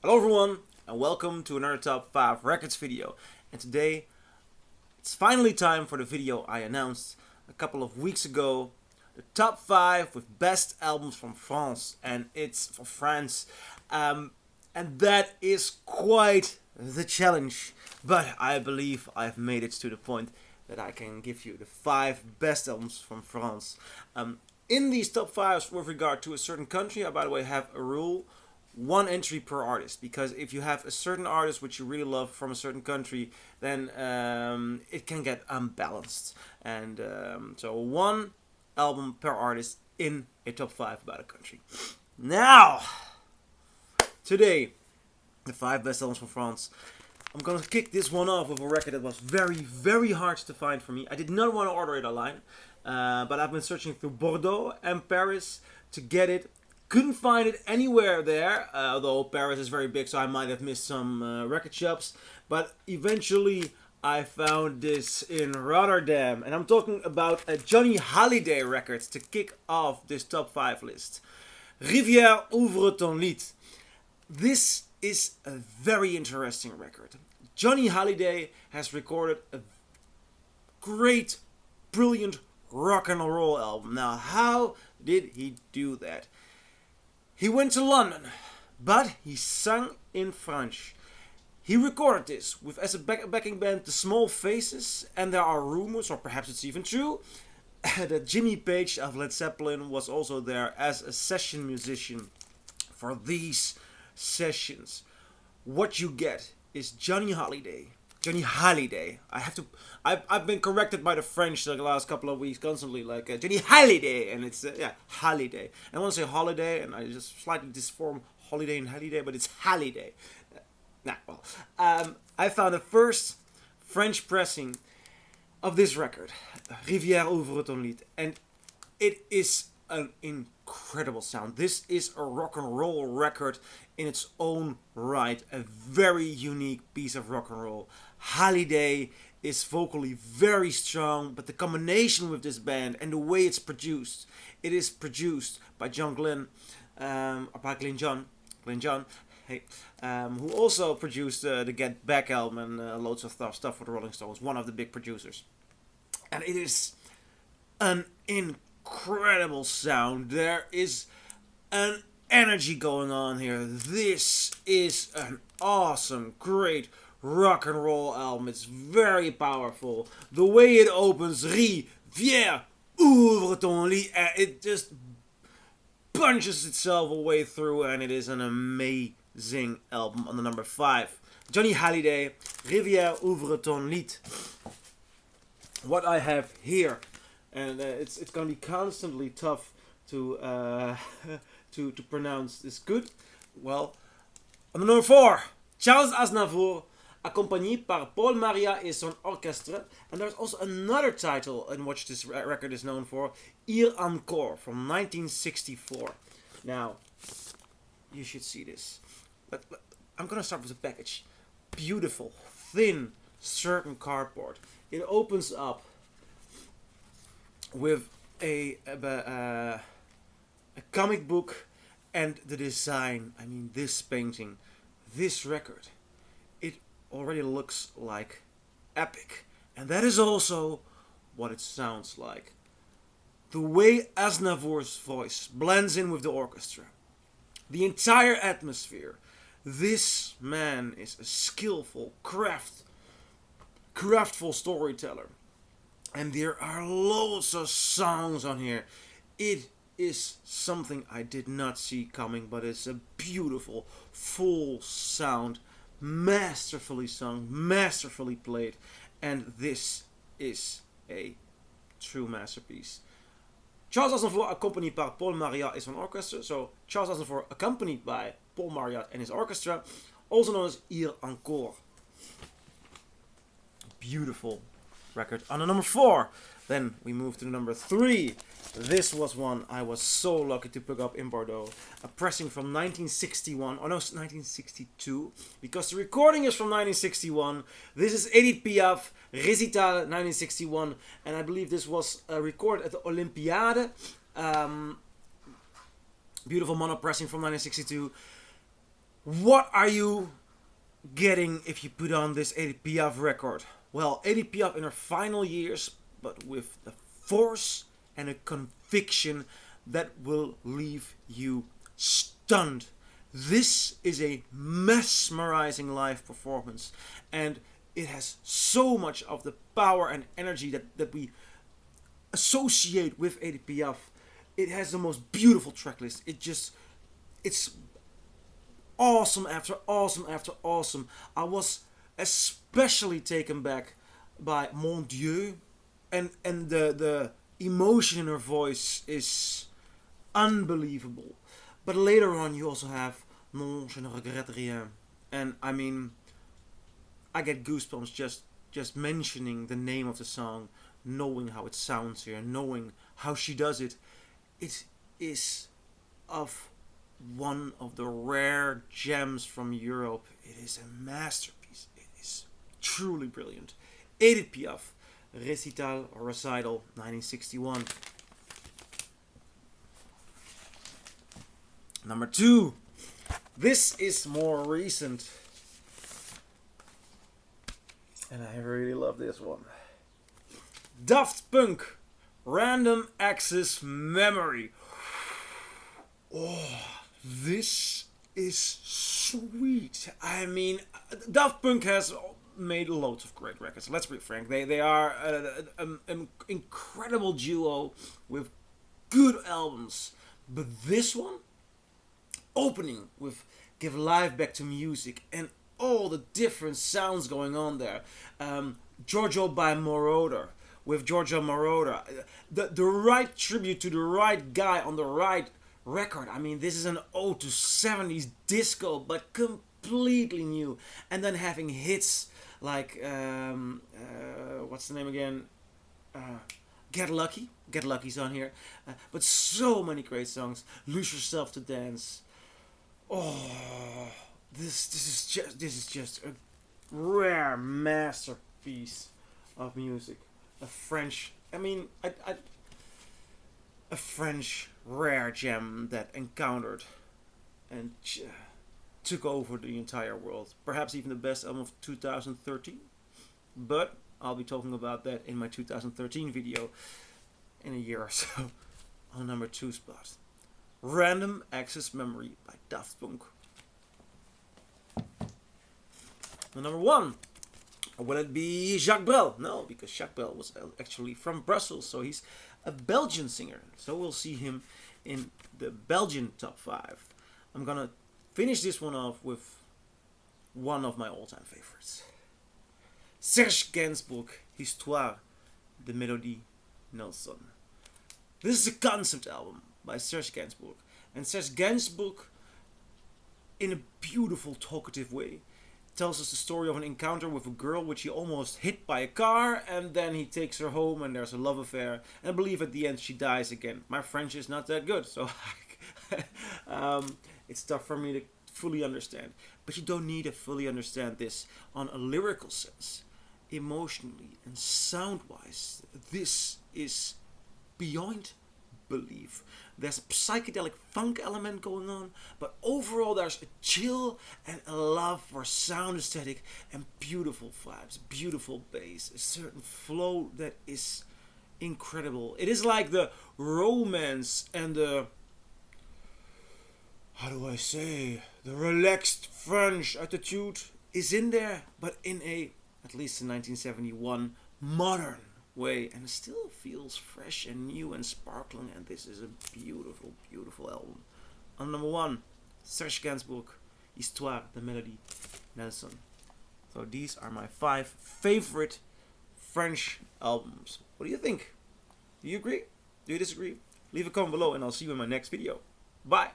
Hello everyone, and welcome to another Top 5 Records video. And today, it's finally time for the video I announced a couple of weeks ago. The Top 5 with best albums from France, and it's for France. And that is quite the challenge. But I believe I've made it to the point that I can give you the 5 best albums from France. In these top 5s with regard to a certain country, I by the way have a rule. One entry per artist, because if you have a certain artist which you really love from a certain country, then it can get unbalanced. And so one album per artist in a top 5 about a country. Now, today, the 5 best albums from France. I'm gonna kick this one off with a record that was very, very hard to find for me. I did not want to order it online, but I've been searching through Bordeaux and Paris to get it. Couldn't find it anywhere there, although Paris is very big, so I might have missed some record shops. But eventually I found this in Rotterdam, and I'm talking about a Johnny Hallyday record to kick off this top 5 list. Rivière, Ouvre ton lied. This is a very interesting record. Johnny Hallyday has recorded a great, brilliant rock and roll album. Now, how did he do that? He went to London, but he sang in French. He recorded this with as a backing band the Small Faces, and there are rumors, or perhaps it's even true, that Jimmy Page of Led Zeppelin was also there as a session musician for these sessions. What you get is Johnny Hallyday. Johnny Hallyday. I've been corrected by the French the last couple of weeks constantly, like Johnny Hallyday, and it's Hallyday. And I want to say holiday, and I just slightly disform holiday and Hallyday, but it's Hallyday. I found the first French pressing of this record, Rivière, Ouvre ton lied, and it is an incredible sound. This is a rock and roll record in its own right, a very unique piece of rock and roll. Hallyday is vocally very strong, but the combination with this band and the way it's produced, it is produced by John Glenn, or by Glenn John, who also produced the Get Back album and loads of stuff for the Rolling Stones, one of the big producers. And it is an incredible sound. There is an energy going on here. This is an awesome, great rock and roll album. It's very powerful. The way it opens, Rivière, Ouvre ton lied, it just punches itself away through, and it is an amazing album. On the number 5, Johnny Hallyday, Rivière, Ouvre ton lied. What I have here, and it's gonna be constantly tough to to pronounce this good. Well, on the number 4, Charles Aznavour, accompagné par Paul Mauriat et son orchestre. And there's also another title in which this record is known for, Hier Encore, from 1964. Now, you should see this. But I'm gonna start with the package. Beautiful, thin, certain cardboard. It opens up with a comic book, and the design. I mean, this painting, this record, it already looks like epic, and that is also what it sounds like. The way Aznavour's voice blends in with the orchestra, the entire atmosphere. This man is a skillful, craftful storyteller, and there are loads of songs on here. It is something I did not see coming, but it's a beautiful, full sound, masterfully sung, masterfully played, and this is a true masterpiece. Charles Aznavour, accompanied by Paul Mauriat et son orchestre. So Charles Aznavour, accompanied by Paul Mauriat and his orchestra, also known as Hier Encore. Beautiful record. On the number 4, then we move to the number 3. This was one I was so lucky to pick up in Bordeaux. A pressing from 1961, or no, 1962, because the recording is from 1961. This is Edith Piaf, Recital, 1961, and I believe this was recorded at the Olympiade. Beautiful mono pressing from 1962. What are you getting if you put on this Edith Piaf record? Well, Edith Piaf in her final years, but with a force and a conviction that will leave you stunned. This is a mesmerizing live performance, and it has so much of the power and energy that we associate with Edith Piaf. It has the most beautiful track list. It's awesome after awesome after awesome. I was especially taken back by Mon Dieu, and the emotion in her voice is unbelievable. But later on you also have Non, je ne regrette rien. And I mean, I get goosebumps just mentioning the name of the song, knowing how it sounds here, knowing how she does it. It is of one of the rare gems from Europe. It is a masterpiece. It is truly brilliant. Edith Piaf, Recital, 1961. Number 2. This is more recent, and I really love this one. Daft Punk, Random Access Memory. Oh, this is sweet. I mean, Daft Punk has made loads of great records. Let's be frank. They are an incredible duo with good albums. But this one, opening with Give Life Back to Music and all the different sounds going on there. Giorgio by Moroder, with Giorgio Moroder. The right tribute to the right guy on the right record. I mean, this is an ode to 70s disco, but completely new. And then having hits like, what's the name again? Get Lucky. Get Lucky's on here. But so many great songs. Lose Yourself to Dance. Oh, this is just a rare masterpiece of music. A French rare gem that encountered and took over the entire world. Perhaps even the best album of 2013. But I'll be talking about that in my 2013 video in a year or so. On number 2 spot. Random Access Memory by Daft Punk. And number 1. Will it be Jacques Brel? No, because Jacques Brel was actually from Brussels, so he's a Belgian singer. So we'll see him in the Belgian top 5. I'm gonna finish this one off with one of my all-time favorites. Serge Gainsbourg, Histoire, de Mélodie Nelson. This is a concept album by Serge Gainsbourg. And Serge Gainsbourg, in a beautiful, talkative way, tells us the story of an encounter with a girl which he almost hit by a car, and then he takes her home and there's a love affair, and I believe at the end she dies again. My French is not that good, so it's tough for me to fully understand. But you don't need to fully understand this on a lyrical sense. Emotionally and sound-wise, this is beyond belief. There's a psychedelic funk element going on, but overall there's a chill and a love for sound aesthetic and beautiful vibes, beautiful bass, a certain flow that is incredible. It is like the romance and the, how do I say, the relaxed French attitude is in there, but in a, at least in 1971, modern way, and it still feels fresh and new and sparkling, and this is a beautiful, beautiful album. On number 1, Serge Gainsbourg, Histoire, de Mélodie Nelson. So these are my 5 favorite French albums. What do you think? Do you agree? Do you disagree? Leave a comment below and I'll see you in my next video. Bye!